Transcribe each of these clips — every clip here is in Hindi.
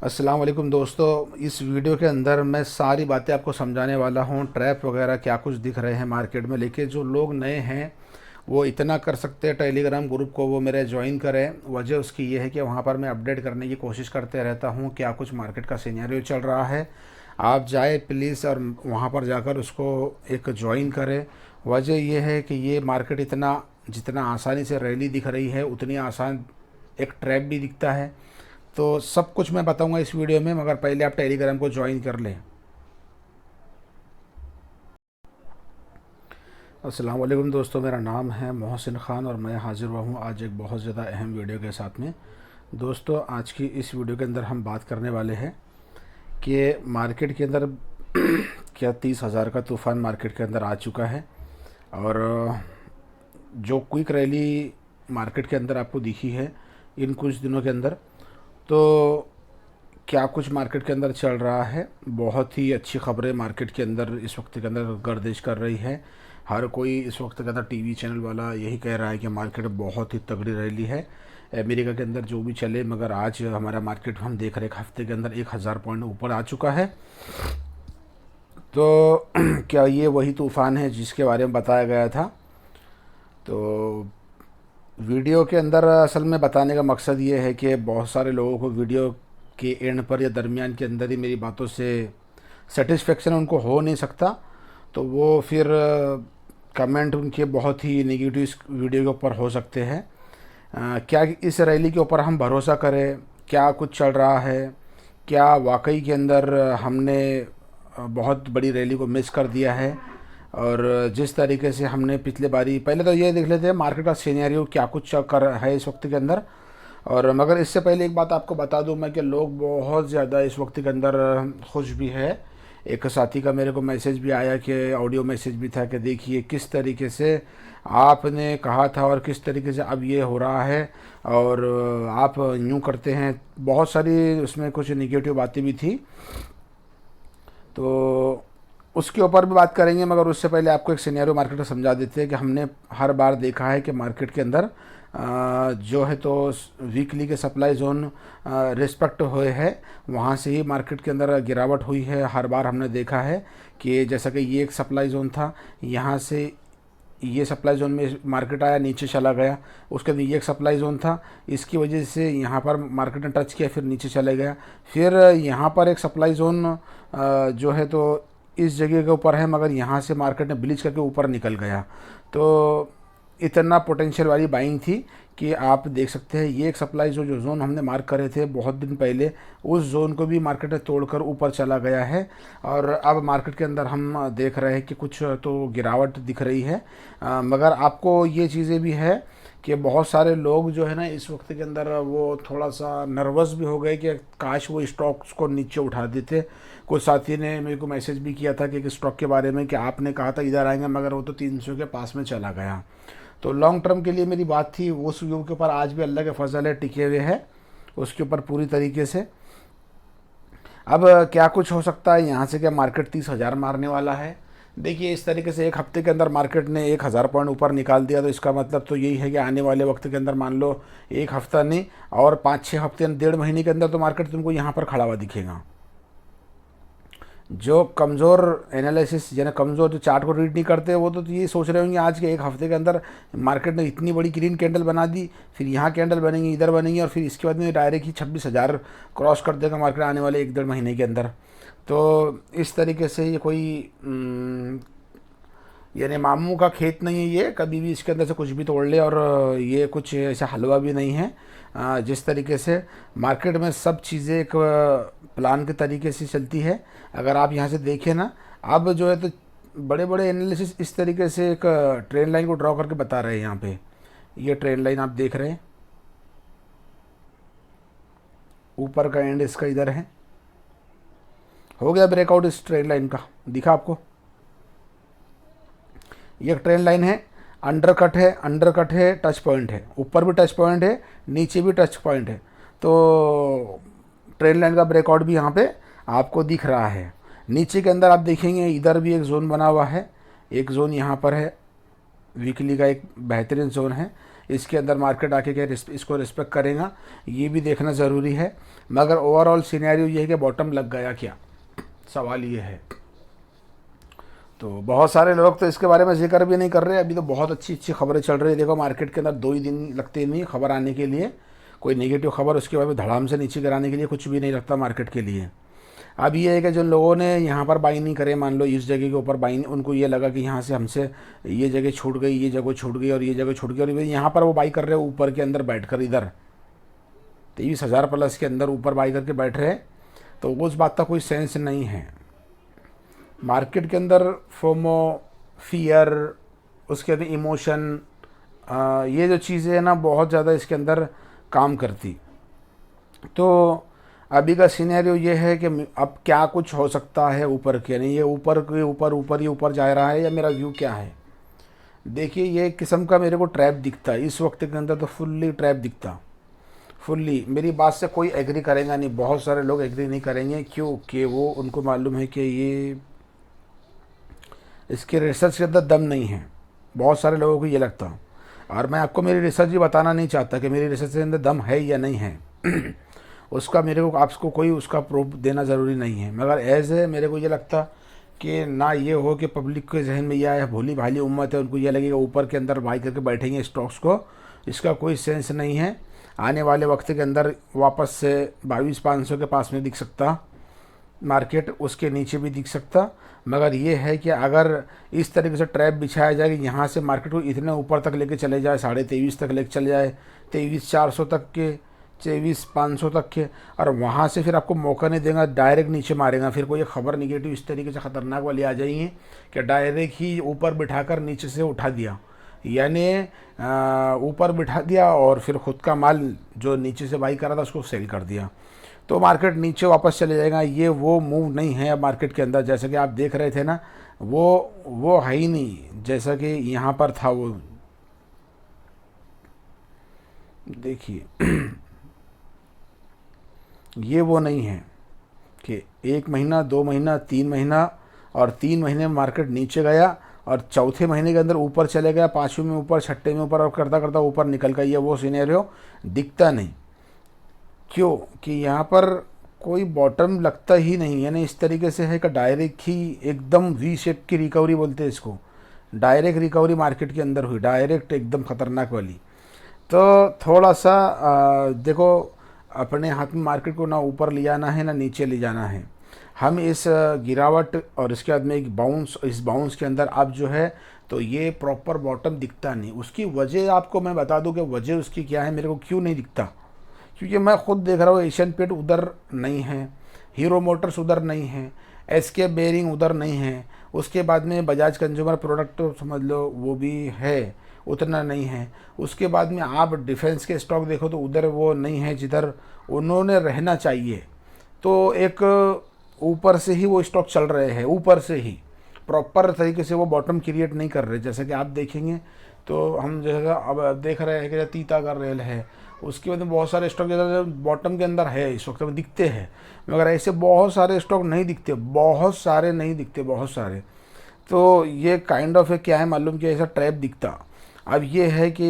अस्सलाम वालेकुम दोस्तों। इस वीडियो के अंदर मैं सारी बातें आपको समझाने वाला हूँ। ट्रैप वगैरह क्या कुछ दिख रहे हैं मार्केट में, लेकिन जो लोग नए हैं वो इतना कर सकते हैं, टेलीग्राम ग्रुप को वो मेरे ज्वाइन करें। वजह उसकी ये है कि वहाँ पर मैं अपडेट करने की कोशिश करते रहता हूँ क्या कुछ मार्केट का सिनेरियो चल रहा है। आप जाए प्लीज़ और वहाँ पर जाकर उसको एक ज्वाइन करें। वजह ये है कि ये मार्केट इतना जितना आसानी से रैली दिख रही है उतनी आसान एक ट्रैप भी दिखता है। तो सब कुछ मैं बताऊंगा इस वीडियो में, मगर पहले आप टेलीग्राम को ज्वाइन कर लें। अस्सलाम वालेकुम दोस्तों, मेरा नाम है मोहसिन ख़ान और मैं हाज़िर हुआ हूँ आज एक बहुत ज़्यादा अहम वीडियो के साथ में। दोस्तों, आज की इस वीडियो के अंदर हम बात करने वाले हैं कि मार्केट के अंदर क्या 30,000 का तूफ़ान मार्केट के अंदर आ चुका है। और जो क्विक रैली मार्केट के अंदर आपको दिखी है इन कुछ दिनों के अंदर, तो क्या कुछ मार्केट के अंदर चल रहा है। बहुत ही अच्छी खबरें मार्केट के अंदर इस वक्त के अंदर गर्दिश कर रही है। हर कोई इस वक्त के अंदर टीवी चैनल वाला यही कह रहा है कि मार्केट बहुत ही तगड़ी रैली है। अमेरिका के अंदर जो भी चले, मगर आज हमारा मार्केट हम देख रहे हैं एक हफ्ते के अंदर 1,000 पॉइंट ऊपर आ चुका है। तो क्या ये वही तूफ़ान है जिसके बारे में बताया गया था? तो वीडियो के अंदर असल में बताने का मकसद ये है कि बहुत सारे लोगों को वीडियो के एंड पर या दरमियान के अंदर ही मेरी बातों से सेटिस्फेक्शन उनको हो नहीं सकता, तो वो फिर कमेंट उनके बहुत ही नेगेटिव इस वीडियो के ऊपर हो सकते हैं। क्या इस रैली के ऊपर हम भरोसा करें? क्या कुछ चल रहा है? क्या वाकई के अंदर हमने बहुत बड़ी रैली को मिस कर दिया है? और जिस तरीके से हमने पिछले बारी, पहले तो ये देख लेते हैं मार्केट का सिनेरियो क्या कुछ कर है इस वक्त के अंदर। और मगर इससे पहले एक बात आपको बता दूं मैं कि लोग बहुत ज़्यादा इस वक्त के अंदर खुश भी है। एक साथी का मेरे को मैसेज भी आया कि ऑडियो मैसेज भी था कि देखिए किस तरीके से आपने कहा था और किस तरीके से अब ये हो रहा है, और आप यूँ करते हैं। बहुत सारी उसमें कुछ निगेटिव बातें भी थी, तो उसके ऊपर भी बात करेंगे। मगर उससे पहले आपको एक सिनेरियो मार्केट का समझा देते हैं कि हमने हर बार देखा है कि मार्केट के अंदर जो है तो वीकली के सप्लाई जोन रिस्पेक्ट हुए हैं, वहाँ से ही मार्केट के अंदर गिरावट हुई है। हर बार हमने देखा है कि जैसा कि ये एक सप्लाई जोन था, यहाँ से ये सप्लाई जोन में मार्केट आया, नीचे चला गया। उसके बाद ये एक सप्लाई जोन था, इसकी वजह से यहाँ पर मार्केट ने टच किया, फिर नीचे चले गया। फिर यहाँ पर एक सप्लाई जोन जो है तो इस जगह के ऊपर है, मगर यहाँ से मार्केट ने ब्लीच करके ऊपर निकल गया। तो इतना पोटेंशियल वाली बाइंग थी कि आप देख सकते हैं ये एक सप्लाई जो जोन हमने मार्क करे थे बहुत दिन पहले, उस जोन को भी मार्केट ने तोड़कर ऊपर चला गया है। और अब मार्केट के अंदर हम देख रहे हैं कि कुछ तो गिरावट दिख रही है। मगर आपको ये चीज़ें भी है कि बहुत सारे लोग जो है ना इस वक्त के अंदर वो थोड़ा सा नर्वस भी हो गए कि काश वो स्टॉक्स को नीचे उठा देते। कुछ साथी ने मेरे को मैसेज भी किया था कि एक स्टॉक के बारे में कि आपने कहा था इधर आएंगे, मगर वो तो 300 के पास में चला गया। तो लॉन्ग टर्म के लिए मेरी बात थी, उस व्यू के ऊपर आज भी अल्लाह के फजल है टिके हुए है उसके ऊपर पूरी तरीके से। अब क्या कुछ हो सकता है यहाँ से? क्या मार्केट 30,000 मारने वाला है? देखिए, इस तरीके से एक हफ्ते के अंदर मार्केट ने 1,000 पॉइंट ऊपर निकाल दिया, तो इसका मतलब तो यही है कि आने वाले वक्त के अंदर मान लो एक हफ्ता नहीं और 5-6 हफ्ते, 1.5 महीने के अंदर तो मार्केट तुमको यहाँ पर खड़ा हुआ दिखेगा। जो कमज़ोर एनालिसिस यानी कमज़ोर जो चार्ट को रीड नहीं करते वो तो ये सोच रहे होंगे आज के एक हफ्ते के अंदर मार्केट ने इतनी बड़ी ग्रीन कैंडल बना दी, फिर यहाँ कैंडल बनेंगी, इधर बनेंगी, और फिर इसके बाद में डायरेक्ट ही 26,000 क्रॉस कर देगा मार्केट आने वाले 1-1.5 महीने के अंदर। तो इस तरीके से ये कोई यानी मामू का खेत नहीं है, ये कभी भी इसके अंदर से कुछ भी तोड़ ले। और ये कुछ ऐसा हलवा भी नहीं है। जिस तरीके से मार्केट में सब चीज़ें एक प्लान के तरीके से चलती है। अगर आप यहाँ से देखें ना, अब जो है तो बड़े बड़े एनालिसिस इस तरीके से एक ट्रेन लाइन को ड्रॉ करके बता रहे हैं। यहाँ पे ये ट्रेन लाइन आप देख रहे हैं, ऊपर का एंड इसका इधर है। हो गया ब्रेकआउट इस ट्रेन लाइन का, दिखा आपको? ये एक ट्रेन लाइन है, अंडरकट है, अंडरकट है, टच पॉइंट है, ऊपर भी टच पॉइंट है, नीचे भी टच पॉइंट है। तो ट्रेन लाइन का ब्रेकआउट भी यहाँ पे आपको दिख रहा है। नीचे के अंदर आप देखेंगे इधर भी एक जोन बना हुआ है, एक जोन यहाँ पर है, वीकली का एक बेहतरीन जोन है। इसके अंदर मार्केट आके क्या इसको रिस्पेक्ट करेगा, ये भी देखना ज़रूरी है। मगर ओवरऑल सिनेरियो ये है कि बॉटम लग गया क्या, सवाल ये है। तो बहुत सारे लोग तो इसके बारे में जिक्र भी नहीं कर रहे। अभी तो बहुत अच्छी अच्छी खबरें चल रही है। देखो मार्केट के अंदर 2 ही दिन लगते नहीं खबर आने के लिए, कोई नेगेटिव खबर उसके बाद में धड़ाम से नीचे गिराने के लिए कुछ भी नहीं लगता मार्केट के लिए। अब ये है कि जो लोगों ने यहाँ पर बाई नहीं करे, मान लो इस जगह के ऊपर बाई, उनको ये लगा कि यहाँ से हमसे ये जगह छूट गई, ये जगह छूट गई और ये जगह छूट गई, और यहाँ पर वो बाई कर रहे हो ऊपर के अंदर बैठ कर, इधर 23,000 प्लस के अंदर ऊपर बाई करके बैठ रहे हैं, तो उस बात का कोई सेंस नहीं है। मार्केट के अंदर फोमो, फियर, उसके अंदर इमोशन, ये जो चीज़ें हैं ना बहुत ज़्यादा इसके अंदर काम करती। तो अभी का सिनेरियो ये है कि अब क्या कुछ हो सकता है ऊपर के, नहीं ये ऊपर के ऊपर ऊपर ही ऊपर जा रहा है, या मेरा व्यू क्या है। देखिए ये एक किस्म का मेरे को ट्रैप दिखता है इस वक्त के अंदर, तो फुल्ली ट्रैप दिखता, फुल्ली। मेरी बात से कोई एग्री करेगा नहीं, बहुत सारे लोग एग्री नहीं करेंगे, क्योंकि वो उनको मालूम है कि ये इसके रिसर्च के अंदर दम नहीं है। बहुत सारे लोगों को ये लगता, और मैं आपको मेरी रिसर्च भी बताना नहीं चाहता कि मेरी रिसर्च के अंदर दम है या नहीं है उसका मेरे को आपको कोई उसका प्रूफ देना ज़रूरी नहीं है। मगर एज है मेरे को ये लगता कि ना ये हो कि पब्लिक के जहन में यह है, भोली भाली उम्मत है, उनको ये लगेगा ऊपर के अंदर बाई करके बैठेंगे स्टॉक्स को, इसका कोई सेंस नहीं है। आने वाले वक्त के अंदर वापस से 22,500 के पास में दिख सकता मार्केट, उसके नीचे भी दिख सकता। मगर ये है कि अगर इस तरीके से ट्रैप बिछाया जाए कि यहाँ से मार्केट को इतने ऊपर तक लेके चले जाए, 23.5 तक लेके चले जाए, 23,400 तक के, 23,500 तक के, और वहाँ से फिर आपको मौका नहीं देगा, डायरेक्ट नीचे मारेगा। फिर कोई खबर निगेटिव इस तरीके से ख़तरनाक वाली आ जाएंगी कि डायरेक्ट ही ऊपर बिठाकर नीचे से उठा दिया, यानी ऊपर बिठा दिया और फिर ख़ुद का माल जो नीचे से बाई करा था उसको सेल कर दिया, तो मार्केट नीचे वापस चले जाएगा। ये वो मूव नहीं है अब मार्केट के अंदर, जैसा कि आप देख रहे थे ना, वो है ही नहीं जैसा कि यहाँ पर था। वो देखिए ये वो नहीं है कि 1 महीना, 2 महीना, 3 महीना, और 3 महीने में मार्केट नीचे गया और चौथे महीने के अंदर ऊपर चले गया, 5वें में ऊपर, 6ठे में ऊपर, और करता करता ऊपर निकल गया। ये वो सिनेरियो दिखता नहीं, क्यों कि यहाँ पर कोई बॉटम लगता ही नहीं, यानी इस तरीके से है कि डायरेक्ट ही एकदम वी शेप की रिकवरी बोलते हैं इसको, डायरेक्ट रिकवरी मार्केट के अंदर हुई, डायरेक्ट एकदम ख़तरनाक वाली। तो थोड़ा सा देखो अपने हाथ में मार्केट को ना ऊपर ले जाना है ना नीचे ले जाना है। हम इस गिरावट और इसके बाद में एक बाउंस, इस बाउंस के अंदर अब जो है तो ये प्रॉपर बॉटम दिखता नहीं। उसकी वजह आपको मैं बता दूं कि वजह उसकी क्या है, मेरे को क्यों नहीं दिखता, क्योंकि मैं खुद देख रहा हूँ एशियन पेंट उधर नहीं है, हीरो मोटर्स उधर नहीं है, एसके बेयरिंग उधर नहीं है, उसके बाद में बजाज कंज्यूमर प्रोडक्ट समझ लो वो भी है, उतना नहीं है। उसके बाद में आप डिफेंस के स्टॉक देखो तो उधर वो नहीं है जिधर उन्होंने रहना चाहिए। तो एक ऊपर से ही वो स्टॉक चल रहे हैं, ऊपर से ही प्रॉपर तरीके से वो बॉटम क्रिएट नहीं कर रहे। जैसे कि आप देखेंगे तो हम जो है अब देख रहे हैं कि तीतागढ़ रेल है, उसके बाद में बहुत सारे स्टॉक जो बॉटम के अंदर है इस वक्त में दिखते हैं, मगर ऐसे बहुत सारे स्टॉक नहीं दिखते, बहुत सारे नहीं दिखते, बहुत सारे। तो ये काइंड ऑफ है क्या है मालूम कि ऐसा ट्रैप दिखता। अब ये है कि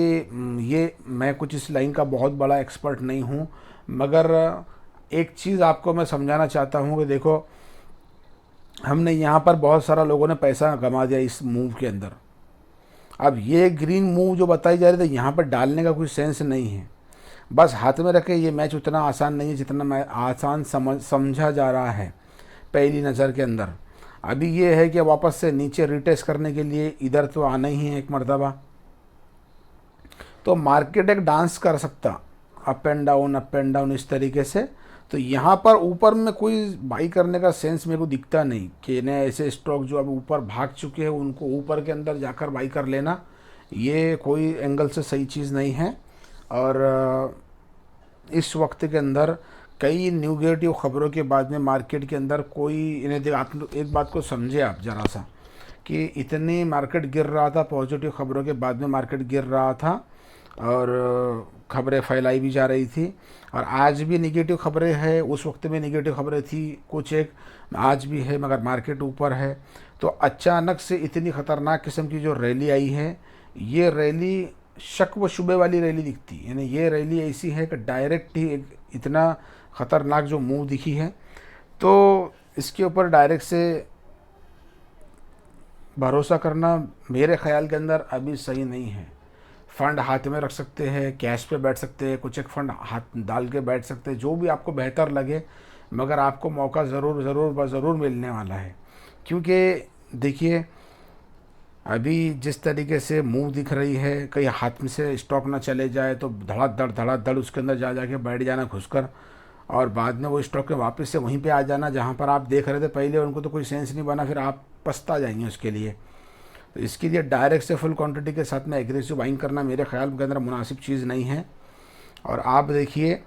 ये मैं कुछ इस लाइन का बहुत बड़ा एक्सपर्ट नहीं हूँ, मगर एक चीज़ आपको मैं समझाना चाहता हूँ कि देखो हमने यहाँ पर बहुत सारा लोगों ने पैसा कमा दिया इस मूव के अंदर। अब ये ग्रीन मूव जो बताई जा रही थी यहाँ पर डालने का कोई सेंस नहीं है, बस हाथ में रखे। ये मैच उतना आसान नहीं है जितना मैं आसान समझा जा रहा है पहली नज़र के अंदर। अभी ये है कि वापस से नीचे रिटेस्ट करने के लिए इधर तो आना ही है एक मरतबा, तो मार्केट एक डांस कर सकता अप एंड डाउन इस तरीके से। तो यहाँ पर ऊपर में कोई बाई करने का सेंस मेरे को दिखता नहीं कि इन्हें ऐसे स्टॉक जो अब ऊपर भाग चुके हैं उनको ऊपर के अंदर जाकर बाई कर लेना, ये कोई एंगल से सही चीज़ नहीं है। और इस वक्त के अंदर कई नेगेटिव खबरों के बाद में मार्केट के अंदर कोई इन्हें आप एक बात को समझे आप ज़रा सा कि इतनी मार्केट गिर रहा था, पॉजिटिव खबरों के बाद में मार्केट गिर रहा था और खबरें फैलाई भी जा रही थी, और आज भी नेगेटिव खबरें हैं, उस वक्त में नेगेटिव खबरें थी कुछ एक, आज भी है, मगर मार्केट ऊपर है। तो अचानक से इतनी ख़तरनाक किस्म की जो रैली आई है, ये रैली शक व शुबे वाली रैली दिखती है। यानी ये रैली ऐसी है कि डायरेक्ट ही एक इतना ख़तरनाक जो मूव दिखी है, तो इसके ऊपर डायरेक्ट से भरोसा करना मेरे ख़्याल के अंदर अभी सही नहीं है। फ़ंड हाथ में रख सकते हैं, कैश पे बैठ सकते हैं, कुछ एक फ़ंड हाथ डाल के बैठ सकते हैं, जो भी आपको बेहतर लगे, मगर आपको मौका ज़रूर ज़रूर ज़रूर मिलने वाला है। क्योंकि देखिए अभी जिस तरीके से मूव दिख रही है, कहीं हाथ में से स्टॉक ना चले जाए तो धड़ाधड़ उसके अंदर जा जाके बैठ जाना घुसकर, और बाद में वो स्टॉक के वापस से वहीं पे आ जाना जहाँ पर आप देख रहे थे पहले। उनको तो कोई सेंस नहीं बना, फिर आप पछता जाएंगे उसके लिए। तो इसके लिए डायरेक्ट से फुल क्वांटिटी के साथ में एग्रेसिव बाइंग करना मेरे ख्याल के अंदर मुनासिब चीज़ नहीं है। और आप देखिए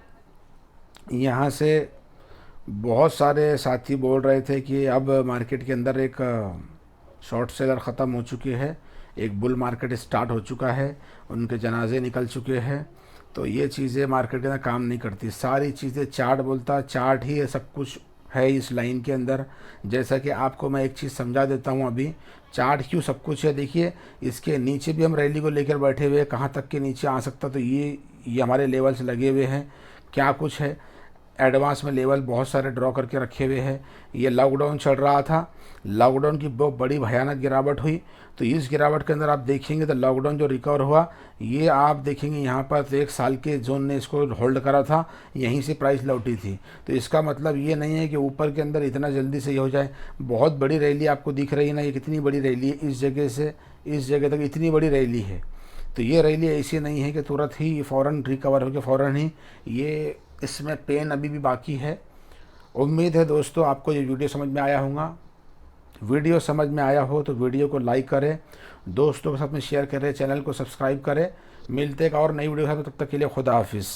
यहाँ से बहुत सारे साथी बोल रहे थे कि अब मार्केट के अंदर एक शॉर्ट सेलर ख़त्म हो चुके हैं, एक बुल मार्केट स्टार्ट हो चुका है, उनके जनाजे निकल चुके हैं। तो ये चीज़ें मार्केट के अंदर काम नहीं करती, सारी चीज़ें चार्ट बोलता, चार्ट ही सब कुछ है इस लाइन के अंदर। जैसा कि आपको मैं एक चीज़ समझा देता हूँ, अभी चार्ट क्यों सब कुछ है। देखिए इसके नीचे भी हम रैली को लेकर बैठे हुए हैं, कहाँ तक के नीचे आ सकता, तो ये हमारे लेवल्स लगे हुए हैं, क्या कुछ है एडवांस में लेवल बहुत सारे ड्रॉ करके रखे हुए हैं। ये लॉकडाउन चल रहा था, लॉकडाउन की बहुत बड़ी भयानक गिरावट हुई, तो इस गिरावट के अंदर आप देखेंगे तो लॉकडाउन जो रिकवर हुआ, ये आप देखेंगे यहाँ पर तो 1 साल के जोन ने इसको होल्ड करा था, यहीं से प्राइस लौटी थी। तो इसका मतलब ये नहीं है कि ऊपर के अंदर इतना जल्दी से ये हो जाए। बहुत बड़ी रैली आपको दिख रही है ना, ये कितनी बड़ी रैली है, इस जगह से इस जगह तक इतनी बड़ी रैली है। तो ये रैली ऐसी नहीं है कि तुरंत ही फ़ौरन रिकवर होकर फ़ौरन ही ये, इसमें पेन अभी भी बाकी है। उम्मीद है दोस्तों आपको ये वीडियो समझ में आया होगा। वीडियो समझ में आया हो तो वीडियो को लाइक करें, दोस्तों के साथ में शेयर करें, चैनल को सब्सक्राइब करें। मिलते एक और नई वीडियो है, तब तक के लिए खुदा हाफिज़।